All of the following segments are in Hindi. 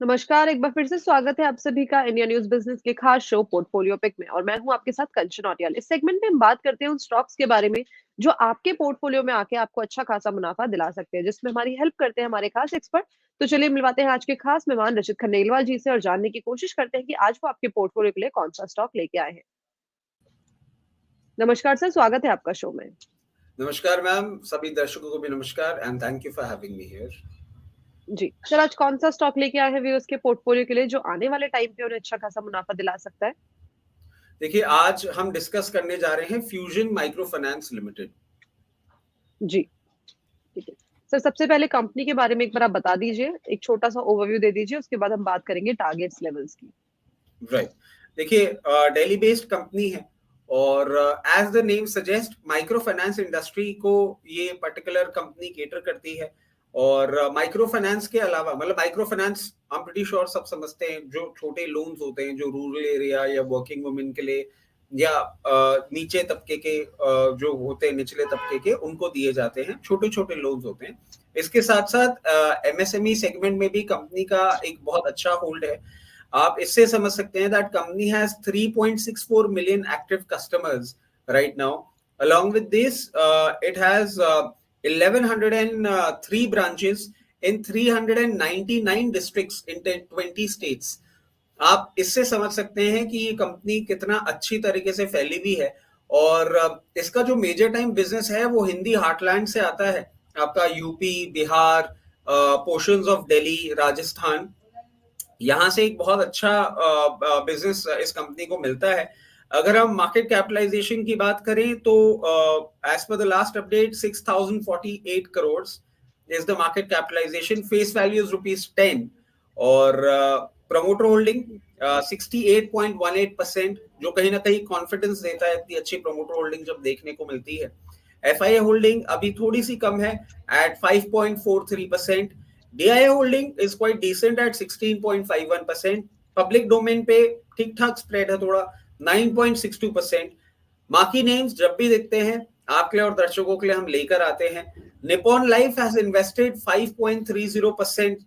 नमस्कार, एक बार फिर से स्वागत है आप सभी का इंडिया न्यूज़ बिज़नेस के खास शो पोर्टफोलियो पिक में और मैं हूं आपके साथ कंचन औटियाल। इस सेगमेंट में हम बात करते हैं उन स्टॉक्स के बारे में जो आपके पोर्टफोलियो में आके आपको अच्छा खासा मुनाफा दिला सकते हैं, जिसमें हमारी हेल्प करते हैं हमारे खास एक्सपर्ट। तो चलिए मिलवाते हैं आज के खास मेहमान रचित खंडेलवाल जी से और जानने की कोशिश करते हैं कि आज वो आपके पोर्टफोलियो के लिए कौन सा स्टॉक लेके आए हैं। नमस्कार सर, स्वागत है आपका शो में। नमस्कार मैम, सभी दर्शकों को भी नमस्कार and thank you for having me here. जी, सर आज कौन सा स्टॉक लेके आए हैं व्यूअर्स के पोर्टफोलियो के लिए जो आने वाले टाइम पे उन्हें अच्छा खासा मुनाफा दिला सकता है? देखिए, आज हम डिस्कस करने जा रहे हैं फ्यूजन माइक्रो फाइनेंस लिमिटेड। जी, ठीक है। सर सबसे पहले कंपनी के बारे में एक बार आप बता दीजिए, एक छोटा-सा ओवरव्यू दे दीजिए, उसके बाद हम बात करेंगे टारगेट्स लेवल्स की। राइट। देखिए, दिल्ली बेस्ड कंपनी है और एज द नेम सजेस्ट माइक्रो फाइनेंस इंडस्ट्री को ये पर्टिकुलर कंपनी केटर करती है। और माइक्रो फाइनेंस के अलावा मतलब micro finance I am pretty sure सब समझते हैं, जो छोटे लोन्स होते हैं जो रूरल एरिया या वर्किंग वुमेन के लिए या नीचे तबके के जो होते हैं निचले तबके के उनको दिए जाते हैं, छोटे छोटे लोन्स होते हैं। इसके साथ साथ एमएसएमई सेगमेंट में भी कंपनी का एक बहुत अच्छा होल्ड है। आप इससे समझ सकते हैं that company has 3.64 million active customers right now. Along with this, it has 1103 branches in 399 districts in 20 states. आप इससे समझ सकते हैं कि ये कंपनी कितना अच्छी तरीके से फैली हुई है। और इसका जो मेजर टाइम बिजनेस है वो हिंदी हार्टलैंड से आता है, आपका UP, Bihar, portions of Delhi, Rajasthan. यहाँ से एक बहुत अच्छा बिजनेस इस कंपनी को मिलता है। अगर हम मार्केट कैपिटलाइजेशन की बात करें तो as per the last update 6048 crore is the market capitalization. Face value is ₹10 और प्रमोटर होल्डिंग 68.18%, जो कहीं ना कहीं कॉन्फिडेंस देता है। इतनी अच्छी प्रमोटर होल्डिंग जब देखने को मिलती है। एफआईए होल्डिंग अभी थोड़ी सी कम है at 5.43%। DIA holding is quite decent at 16.51%. Public domain पे ठीक ठाक स्प्रेड है थोड़ा 9.62%। बाकी नेम्स जब भी देखते हैं आपके लिए और दर्शकों के लिए हम लेकर आते हैं। Nippon life has invested 5.30%।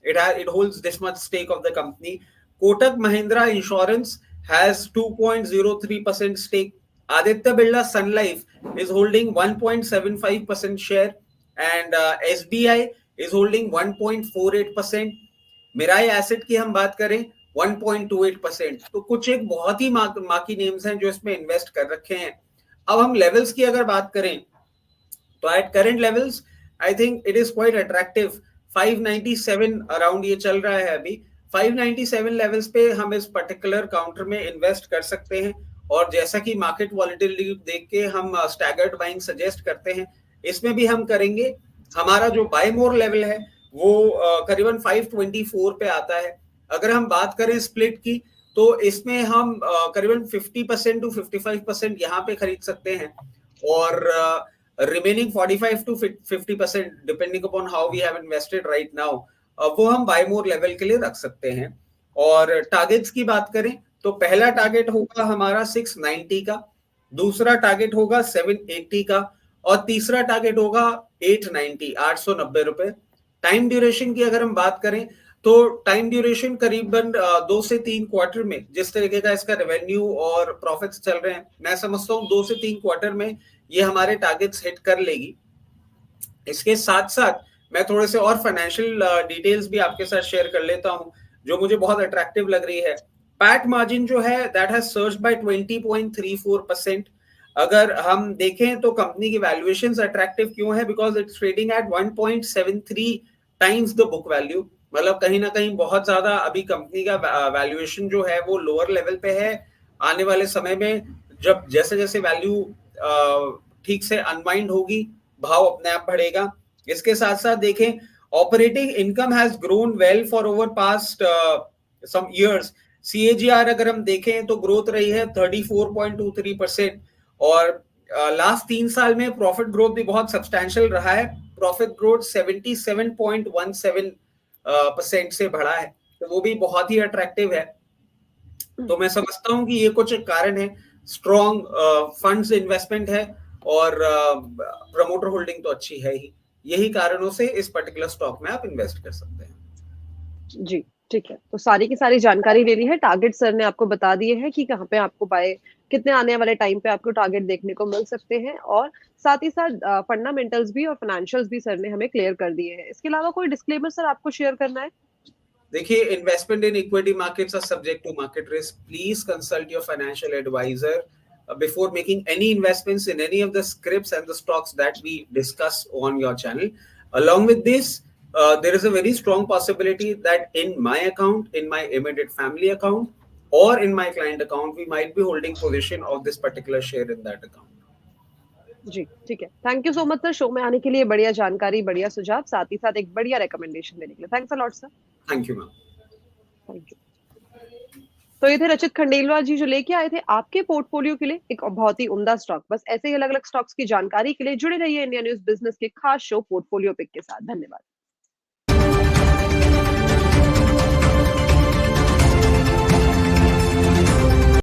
It holds this much stake of the company. Kotak Mahindra Insurance has 2.03% stake. Aditya Birla Sun Life is holding 1.75% share and SBI is holding 1.48%. Mirae asset की हम बात करें 1.28%। तो कुछ एक बहुत ही मार्की नेम्स हैं जो इसमें इन्वेस्ट कर रखे हैं। अब हम लेवल्स की अगर बात करें तो at current levels I think it is quite attractive. 597 around ये चल रहा है अभी। 597 लेवल्स पे हम इस पर्टिकुलर काउंटर में इन्वेस्ट कर सकते हैं। और जैसा कि मार्केट वॉलेटिलिटी देख के हम स्टैगर्ड बाइंग सजेस्ट करते हैं, इसमें भी हम करेंगे। हमारा जो बाय मोर लेवल है वो करीबन 524 पे आता है। अगर हम बात करें स्प्लिट की तो इसमें हम करीबन 50% टू 55% यहाँ पे खरीद सकते हैं और remaining 45 to 50% depending upon how we have invested right now, वो हम बाय मोर लेवल के लिए रख सकते हैं। और टारगेट्स की बात करें तो पहला टारगेट होगा हमारा 690 का, दूसरा टारगेट होगा 780 का और तीसरा टारगेट होगा 890 890 रुपए। टाइम ड्यूरेशन की अगर हम बात करें तो टाइम ड्यूरेशन करीबन 2 से 3 क्वार्टर में, जिस तरीके का इसका रेवेन्यू और प्रॉफिट्स चल रहे हैं, मैं समझता हूँ 2 से 3 क्वार्टर में ये हमारे टारगेट्स हिट कर लेगी। इसके साथ साथ मैं थोड़े से और फाइनेंशियल डिटेल्स भी आपके साथ शेयर कर लेता हूं जो मुझे बहुत अट्रैक्टिव लग रही है। पैट मार्जिन जो है दैट हैज सर्ज्ड बाय 20.34%। अगर हम देखें तो कंपनी की वैल्यूएशंस अट्रैक्टिव क्यों है? Because it's trading at 1.73 times the book value. मतलब कहीं ना कहीं बहुत ज्यादा अभी कंपनी का वैल्यूएशन जो है वो लोअर लेवल पे है। आने वाले समय में जब जैसे जैसे वैल्यू ठीक से अनवाइंड होगी, भाव अपने आप बढ़ेगा। इसके साथ साथ देखें operating income has grown well for over past some years. CAGR अगर हम देखें तो ग्रोथ रही है 34.23% और लास्ट 3 साल में प्रॉफिट ग्रोथ भी बहुत सब्सटैंशियल रहा है। प्रॉफिट ग्रोथ 77.17% से बढ़ा है, तो वो भी बहुत ही अट्रैक्टिव है। तो मैं समझता हूं कि ये कुछ कारण है। स्ट्रॉन्ग फंड्स इन्वेस्टमेंट है और प्रमोटर होल्डिंग तो अच्छी है ही। यही कारणों से इस पर्टिकुलर स्टॉक में आप इन्वेस्ट कर सकते हैं। जी, ठीक है। तो सारी की सारी जानकारी ले ली है, टारगेट सर ने आपको बता दिए हैं कि कहाँ पे आपको बाय कितने आने वाले टाइम पे आपको टारगेट देखने को मिल सकते हैं और साथ ही साथ फंडामेंटल्स भी और फाइनेंशियल्स भी सर ने हमें क्लियर कर दिए हैं। इसके अलावा कोई डिस्क्लेमर सर आपको शेयर करना है? देखिए, investment in equity markets are subject to market risk. Please consult your financial advisor before making any investments in any of the scripts and the stocks that we discuss on your channel. Along with this, there is a very strong possibility that in my account, in my immediate family account, or in my client account, we might be holding position of this particular share in that account. जी, ठीक है। Thank you so much sir show में आने के लिए, बढ़िया जानकारी, बढ़िया सुझाव, साथ ही साथ एक बढ़िया रिकमेंडेशन देने के लिए। Thanks a lot sir. Thank you, ma'am. Thank you. तो ये थे रचित खंडेलवाल जी जो लेके आए थे आपके पोर्टफोलियो के लिए एक बहुत ही उम्दा स्टॉक। बस ऐसे ही अलग-अलग स्टॉक्स की जानकारी के लिए जुड़े रहिए इंडिया न्यूज़ बिज़नेस के खास शो पोर्टफोलियो पिक के साथ। धन्यवाद।